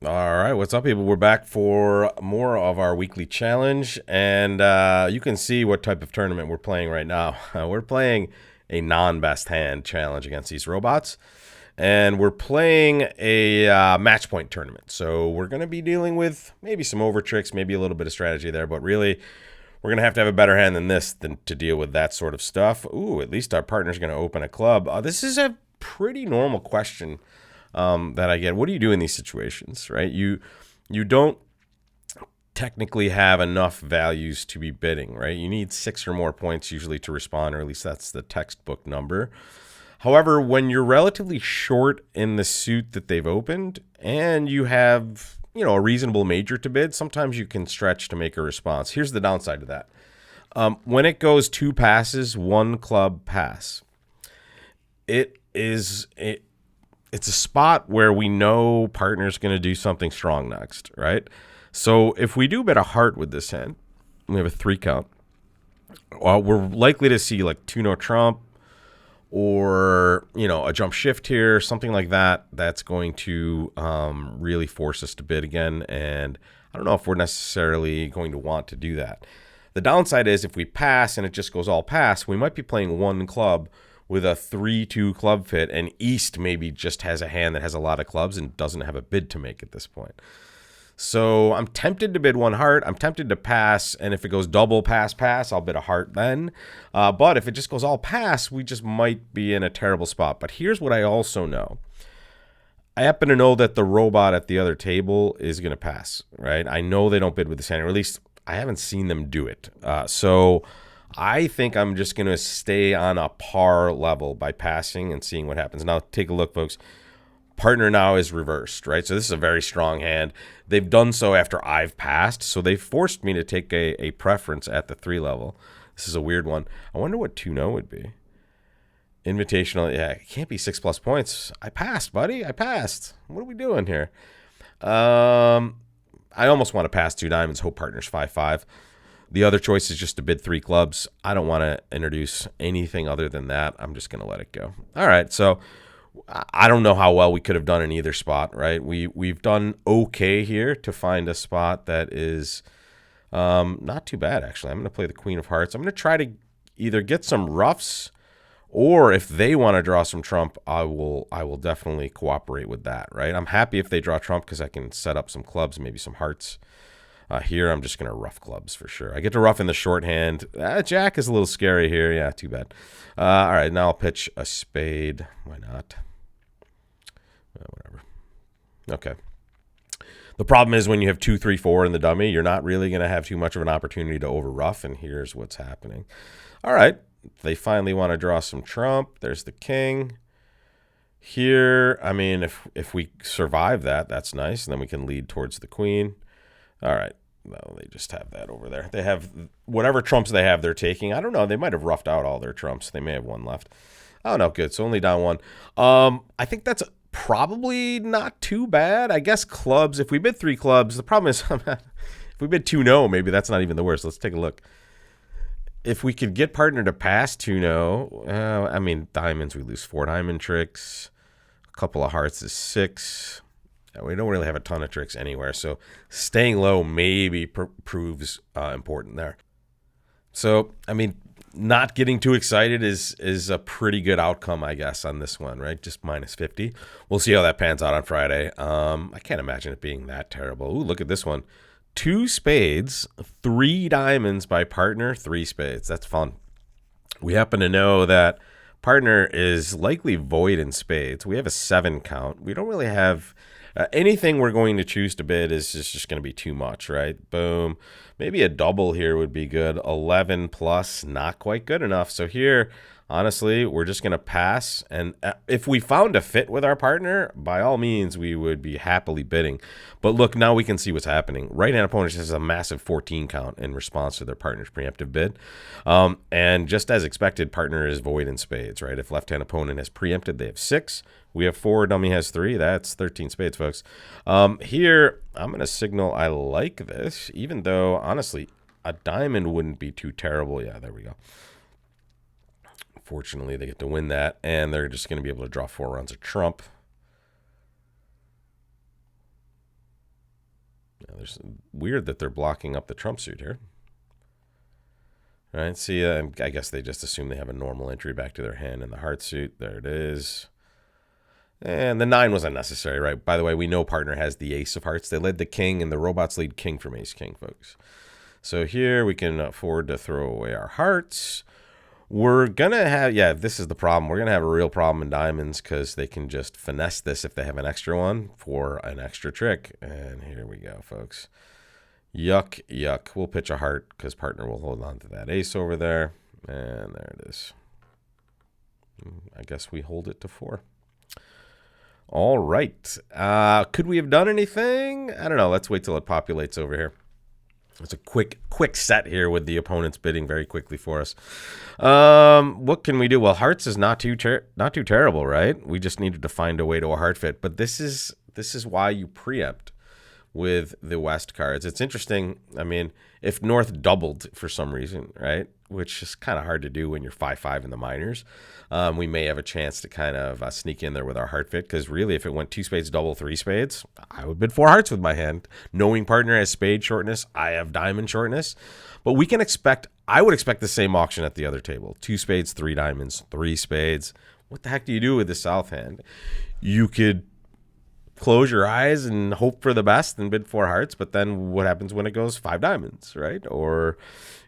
All right, what's up, people? We're back for more of our weekly challenge, and you can see what type of tournament we're playing right now. We're playing a non-best hand challenge against these robots, and we're playing a match point tournament. So we're going to be dealing with maybe some over tricks, maybe a little bit of strategy there, but really, we're going to have a better hand than this to deal with that sort of stuff. Ooh, at least our partner's going to open a club. This is a pretty normal question that I get. What do you do in these situations, right? You don't technically have enough values to be bidding, right? You need 6 or more points usually to respond, or at least that's the textbook number. However, when you're relatively short in the suit that they've opened and you have, a reasonable major to bid, sometimes you can stretch to make a response. Here's the downside of that. When it goes 2 passes, 1 club pass, it's a spot where we know partner's going to do something strong next, right? So if we do bet a heart with this hand, we have a 3 count. Well, we're likely to see like 2-no trump or, a jump shift here, something like that. That's going to really force us to bid again. And I don't know if we're necessarily going to want to do that. The downside is if we pass and it just goes all pass, we might be playing 1 club with a 3-2 club fit, and East maybe just has a hand that has a lot of clubs and doesn't have a bid to make at this point. So I'm tempted to bid 1 heart. I'm tempted to pass, and if it goes double pass, I'll bid a heart then. But if it just goes all pass, we just might be in a terrible spot. But here's what I also know. I happen to know that the robot at the other table is going to pass, right? I know they don't bid with this hand, or at least I haven't seen them do it. So I think I'm just going to stay on a par level by passing and seeing what happens. Now, take a look, folks. Partner now is reversed, right? So this is a very strong hand. They've done so after I've passed, so they forced me to take a preference at the 3 level. This is a weird one. I wonder what 2-no would be. Invitational, yeah, it can't be 6+ points. I passed, buddy. I passed. What are we doing here? I almost want to pass 2 diamonds, hope partner's 5-5. The other choice is just to bid 3 clubs. I don't want to introduce anything other than that. I'm just going to let it go. All right, so I don't know how well we could have done in either spot, right? We've done okay here to find a spot that is not too bad, actually. I'm going to play the Queen of Hearts. I'm going to try to either get some roughs, or if they want to draw some trump, I will definitely cooperate with that, right? I'm happy if they draw trump because I can set up some clubs, maybe some hearts. Here, I'm just going to rough clubs for sure. I get to rough in the shorthand. Jack is a little scary here. Yeah, too bad. All right, now I'll pitch a spade. Why not? Whatever. Okay. The problem is when you have 2, 3, 4 in the dummy, you're not really going to have too much of an opportunity to over rough, and here's what's happening. All right, they finally want to draw some trump. There's the king. Here, I mean, if we survive that, that's nice, and then we can lead towards the queen. All right. Well, they just have that over there. They have whatever trumps they have, they're taking. I don't know. They might have roughed out all their trumps. They may have 1 left. Oh, no. Good. So only down 1. I think that's probably not too bad. I guess clubs, if we bid 3 clubs, the problem is if we bid 2-no, maybe that's not even the worst. Let's take a look. If we could get partner to pass 2-no, I mean, diamonds, we lose 4 diamond tricks. A couple of hearts is 6. We don't really have a ton of tricks anywhere, so staying low maybe proves important there. So, I mean, not getting too excited is a pretty good outcome, I guess, on this one, right? Just -50. We'll see how that pans out on Friday. I can't imagine it being that terrible. Ooh, look at this one. 2 spades, 3 diamonds by partner, 3 spades. That's fun. We happen to know that partner is likely void in spades. We have a 7 count. We don't really have... anything we're going to choose to bid is just going to be too much, right? Boom. Maybe a double here would be good. 11 plus, not quite good enough. So here, honestly, we're just going to pass. And if we found a fit with our partner, by all means, we would be happily bidding. But look, now we can see what's happening. Right-hand opponent has a massive 14 count in response to their partner's preemptive bid. And just as expected, partner is void in spades, right? If left-hand opponent has preempted, they have 6. We have 4, dummy has 3. That's 13 spades, folks. Here, I'm going to signal I like this, even though, honestly, a diamond wouldn't be too terrible. Yeah, there we go. Fortunately, they get to win that, and they're just going to be able to draw 4 rounds of trump. There's weird that they're blocking up the trump suit here. All right, see, I guess they just assume they have a normal entry back to their hand in the heart suit. There it is. And the 9 was unnecessary, right? By the way, we know partner has the ace of hearts. They led the king, and the robots lead king from ace king, folks. So here we can afford to throw away our hearts. We're going to have, yeah, this is the problem. We're going to have a real problem in diamonds because they can just finesse this if they have an extra one for an extra trick. And here we go, folks. Yuck, yuck. We'll pitch a heart because partner will hold on to that ace over there. And there it is. I guess we hold it to 4. All right. Could we have done anything? I don't know. Let's wait till it populates over here. It's a quick set here with the opponents bidding very quickly for us. What can we do? Well, hearts is not too terrible, right? We just needed to find a way to a heart fit. But this is why you preempt with the West cards. It's interesting. I mean, if North doubled for some reason, right, which is kind of hard to do when you're 5-5 in the minors, we may have a chance to kind of sneak in there with our heart fit, because really if it went 2 spades, double, 3 spades, I would bid 4 hearts with my hand. Knowing partner has spade shortness, I have diamond shortness. But we can expect, I would expect the same auction at the other table. 2 spades, 3 diamonds, 3 spades. What the heck do you do with the south hand? You could close your eyes and hope for the best and bid 4 hearts, but then what happens when it goes 5 diamonds, right? Or,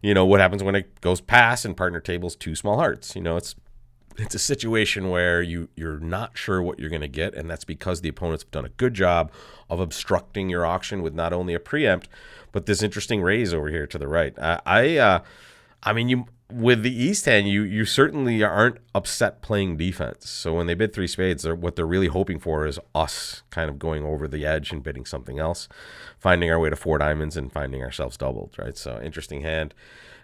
what happens when it goes pass and partner tables 2 small hearts? It's a situation where you're not sure what you're going to get, and that's because the opponents have done a good job of obstructing your auction with not only a preempt, but this interesting raise over here to the right. I mean, with the East hand, you certainly aren't upset playing defense. So when they bid 3 spades, what they're really hoping for is us kind of going over the edge and bidding something else, finding our way to 4 diamonds and finding ourselves doubled, right? So interesting hand.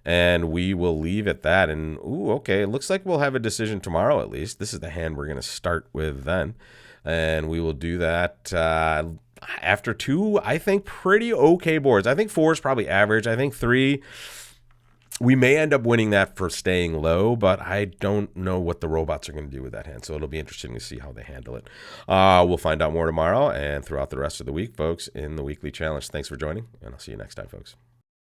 And we will leave at that. And, okay, it looks like we'll have a decision tomorrow at least. This is the hand we're going to start with then. And we will do that after 2, I think, pretty okay boards. I think 4 is probably average. I think 3... we may end up winning that for staying low, but I don't know what the robots are going to do with that hand. So it'll be interesting to see how they handle it. We'll find out more tomorrow and throughout the rest of the week, folks, in the weekly challenge. Thanks for joining, and I'll see you next time, folks.